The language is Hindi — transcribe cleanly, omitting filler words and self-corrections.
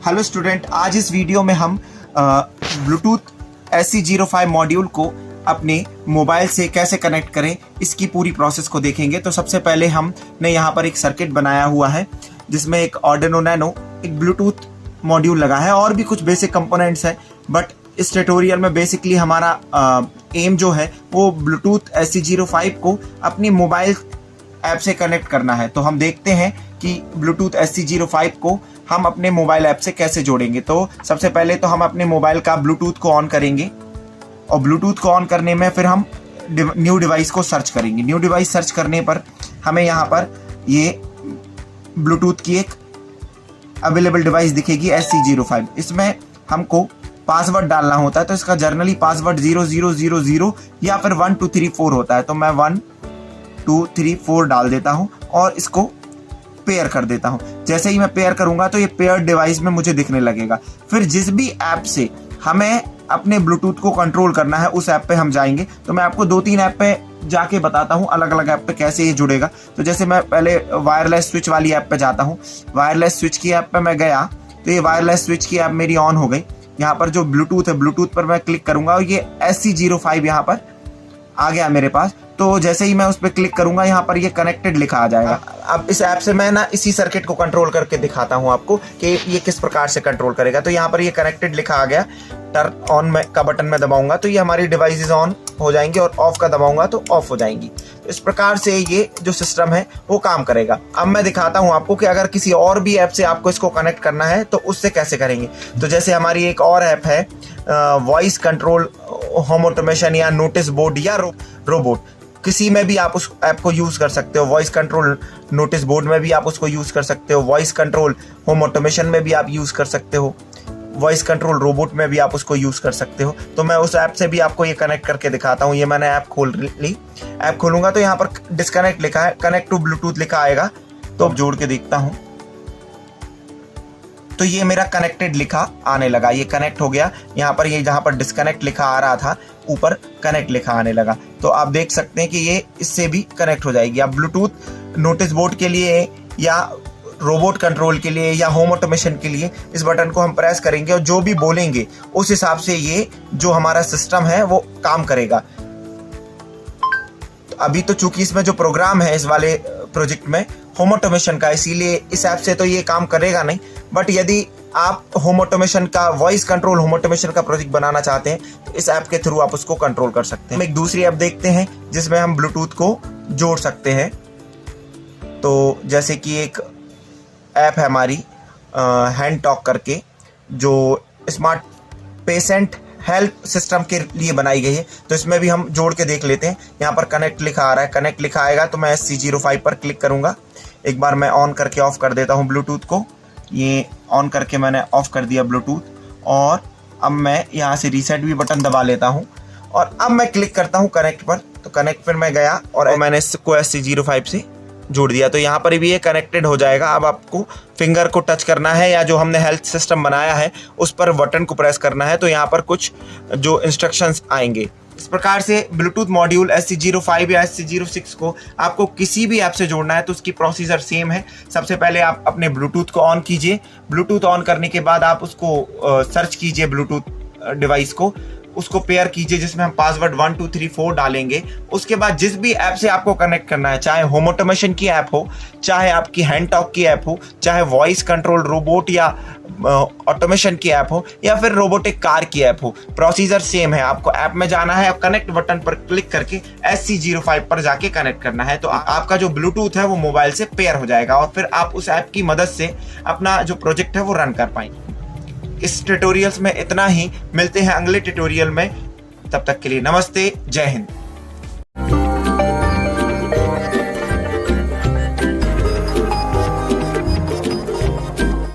हेलो स्टूडेंट, आज इस वीडियो में हम ब्लूटूथ SC05 मॉड्यूल को अपने मोबाइल से कैसे कनेक्ट करें इसकी पूरी प्रोसेस को देखेंगे। तो सबसे पहले हमने यहाँ पर एक सर्किट बनाया हुआ है जिसमें एक आर्डिनो नैनो, एक ब्लूटूथ मॉड्यूल लगा है और भी कुछ बेसिक कंपोनेंट्स हैं। बट इस ट्यूटोरियल में बेसिकली हमारा एम जो है वो ब्लूटूथ SC05 को अपनी मोबाइल ऐप से कनेक्ट करना है। तो हम देखते हैं कि ब्लूटूथ SC05 को हम अपने मोबाइल ऐप से कैसे जोड़ेंगे। तो सबसे पहले तो हम अपने मोबाइल का ब्लूटूथ को ऑन करेंगे और ब्लूटूथ को ऑन करने में फिर हम न्यू डिवाइस को सर्च करेंगे। न्यू डिवाइस सर्च करने पर हमें यहाँ पर ये ब्लूटूथ की एक अवेलेबल डिवाइस दिखेगी SC05। इसमें हमको पासवर्ड डालना होता है, तो इसका जर्नली पासवर्ड 0000 या फिर 1234 होता है। तो मैं 1234 डाल देता हूँ और इसको पेयर कर देता हूँ। जैसे ही मैं पेयर करूंगा तो ये पेयर डिवाइस में मुझे दिखने लगेगा। फिर जिस भी ऐप से हमें अपने ब्लूटूथ को कंट्रोल करना है उस ऐप पे हम जाएंगे। तो मैं आपको 2-3 ऐप पे जाके बताता हूँ अलग अलग ऐप पे कैसे ये जुड़ेगा। तो जैसे मैं पहले वायरलेस स्विच वाली ऐप पे जाता हूँ। वायरलेस स्विच की ऐप पे मैं गया तो ये वायरलेस स्विच की ऐप मेरी ऑन हो गई। यहाँ पर जो ब्लूटूथ है, ब्लूटूथ पर मैं क्लिक करूंगा और ये SC05 यहाँ पर आ गया मेरे पास। तो जैसे ही मैं उस पर क्लिक करूंगा यहाँ पर ये कनेक्टेड लिखा आ जाएगा। अब इस ऐप से मैं इसी सर्किट को कंट्रोल करके दिखाता हूँ आपको कि ये किस प्रकार से कंट्रोल करेगा। तो यहाँ पर ये कनेक्टेड लिखा आ गया। टर्न ऑन का बटन में दबाऊंगा तो ये हमारी डिवाइसेस ऑन हो जाएंगी और ऑफ का दबाऊंगा तो ऑफ हो जाएंगी। तो इस प्रकार से ये जो सिस्टम है वो काम करेगा। अब मैं दिखाता हूँ आपको कि अगर किसी और भी ऐप से आपको इसको कनेक्ट करना है तो उससे कैसे करेंगे। तो जैसे हमारी एक और ऐप है वॉइस कंट्रोल होम ऑटोमेशन या नोटिस बोर्ड या रोबोट, किसी में भी आप उस ऐप को यूज़ कर सकते हो। वॉइस कंट्रोल नोटिस बोर्ड में भी आप उसको यूज़ कर सकते हो। वॉइस कंट्रोल होम ऑटोमेशन में भी आप यूज़ कर सकते हो। वॉइस कंट्रोल रोबोट में भी आप उसको यूज़ कर सकते हो। तो मैं उस ऐप से भी आपको ये कनेक्ट करके दिखाता हूँ। ये मैंने ऐप खोल ली। ऐप खोलूंगा तो यहाँ पर डिस्कनेक्ट लिखा है, कनेक्ट टू ब्लूटूथ लिखा आएगा। तो अब जोड़ के देखता हूँ तो ये मेरा कनेक्टेड लिखा आने लगा। ये कनेक्ट हो गया। यहाँ पर ये जहाँ पर डिस्कनेक्ट लिखा आ रहा था ऊपर कनेक्ट लिखा आने लगा। तो आप देख सकते हैं कि ये इससे भी कनेक्ट हो जाएगी। आप ब्लूटूथ नोटिस बोर्ड के लिए या रोबोट कंट्रोल के लिए या होम ऑटोमेशन के लिए इस बटन को हम प्रेस करेंगे और जो भी बोलेंगे उस हिसाब से ये जो हमारा सिस्टम है वो काम करेगा। तो अभी तो चूंकि इसमें जो प्रोग्राम है इस वाले प्रोजेक्ट में होम ऑटोमेशन का, इसीलिए इस ऐप से तो ये काम करेगा नहीं। बट यदि आप होम ऑटोमेशन का, वॉइस कंट्रोल होम ऑटोमेशन का प्रोजेक्ट बनाना चाहते हैं तो इस ऐप के थ्रू आप उसको कंट्रोल कर सकते हैं। हम एक दूसरी ऐप देखते हैं जिसमें हम ब्लूटूथ को जोड़ सकते हैं। तो जैसे कि एक ऐप है हमारी हैंड टॉक करके, जो स्मार्ट पेशेंट हेल्थ सिस्टम के लिए बनाई गई है। तो इसमें भी हम जोड़ के देख लेते हैं। यहाँ पर कनेक्ट लिखा आ रहा है, कनेक्ट लिखा आएगा तो मैं SC05 पर क्लिक करूंगा। एक बार मैं ऑन करके ऑफ कर देता हूँ ब्लूटूथ को। ये ऑन करके मैंने ऑफ कर दिया ब्लूटूथ और अब मैं यहाँ से रीसेट भी बटन दबा लेता हूँ और अब मैं क्लिक करता हूँ कनेक्ट पर। तो कनेक्ट पर मैं गया और मैंने इसको SC05 से जोड़ दिया। तो यहाँ पर भी ये कनेक्टेड हो जाएगा। अब आपको फिंगर को टच करना है या जो हमने हेल्थ सिस्टम बनाया है उस पर बटन को प्रेस करना है। तो यहाँ पर कुछ जो इंस्ट्रक्शंस आएंगे। इस प्रकार से ब्लूटूथ मॉड्यूल SC05 या SC06 को आपको किसी भी ऐप से जोड़ना है तो उसकी प्रोसीजर सेम है। सबसे पहले आप अपने ब्लूटूथ को ऑन कीजिए। ब्लूटूथ ऑन करने के बाद आप उसको सर्च कीजिए, ब्लूटूथ डिवाइस को, उसको पेयर कीजिए जिसमें हम पासवर्ड 1234 डालेंगे। उसके बाद जिस भी ऐप से आपको कनेक्ट करना है, चाहे होम ऑटोमेशन की ऐप हो, चाहे आपकी हैंड टॉक की ऐप हो, चाहे वॉइस कंट्रोल रोबोट या ऑटोमेशन की ऐप हो या फिर रोबोटिक कार की ऐप हो, प्रोसीजर सेम है। आपको ऐप में जाना है और कनेक्ट बटन पर क्लिक करके SC05 पर जाके कनेक्ट करना है। तो आपका जो ब्लूटूथ है वो मोबाइल से पेयर हो जाएगा और फिर आप उस ऐप की मदद से अपना जो प्रोजेक्ट है वो रन कर पाएंगे। इस ट्यूटोरियल्स में इतना ही। मिलते हैं अगले ट्यूटोरियल में। तब तक के लिए नमस्ते, जय हिंद।